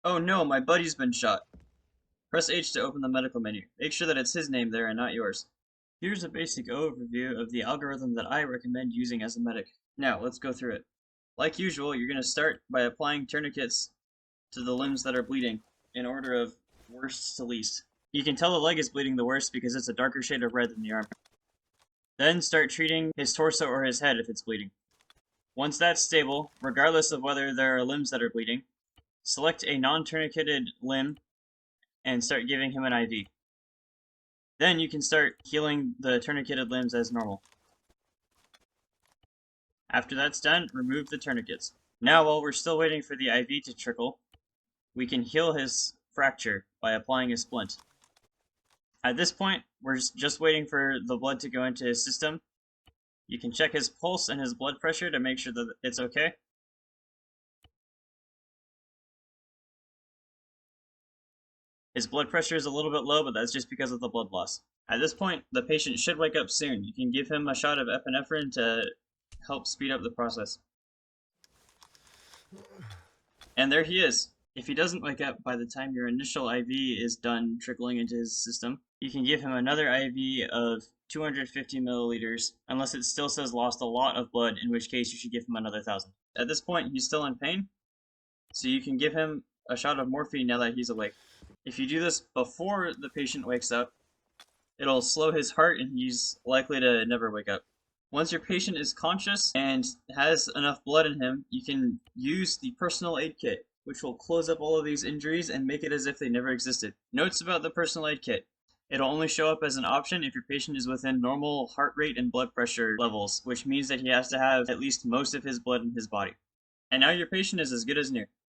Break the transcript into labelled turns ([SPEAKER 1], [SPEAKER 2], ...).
[SPEAKER 1] Oh no, my buddy's been shot. Press H to open the medical menu. Make sure that it's his name there and not yours. Here's a basic overview of the algorithm that I recommend using as a medic. Now, let's go through it. Like usual, you're going to start by applying tourniquets to the limbs that are bleeding, in order of worst to least. You can tell the leg is bleeding the worst because it's a darker shade of red than the arm. Then start treating his torso or his head if it's bleeding. Once that's stable, regardless of whether there are limbs that are bleeding, select a non-tourniqueted limb and start giving him an IV. Then you can start healing the tourniqueted limbs as normal. After that's done, remove the tourniquets. Now, while we're still waiting for the IV to trickle, we can heal his fracture by applying a splint. At this point, we're just waiting for the blood to go into his system. You can check his pulse and his blood pressure to make sure that it's okay. His blood pressure is a little bit low, but that's just because of the blood loss. At this point, the patient should wake up soon. You can give him a shot of epinephrine to help speed up the process. And there he is. If he doesn't wake up by the time your initial IV is done trickling into his system, you can give him another IV of 250 milliliters, unless it still says lost a lot of blood, in which case you should give him another 1,000. At this point, he's still in pain, so you can give him a shot of morphine now that he's awake. If you do this before the patient wakes up, it'll slow his heart and he's likely to never wake up. Once your patient is conscious and has enough blood in him, you can use the personal aid kit, which will close up all of these injuries and make it as if they never existed. Notes about the personal aid kit. It'll only show up as an option if your patient is within normal heart rate and blood pressure levels, which means that he has to have at least most of his blood in his body. And now your patient is as good as new.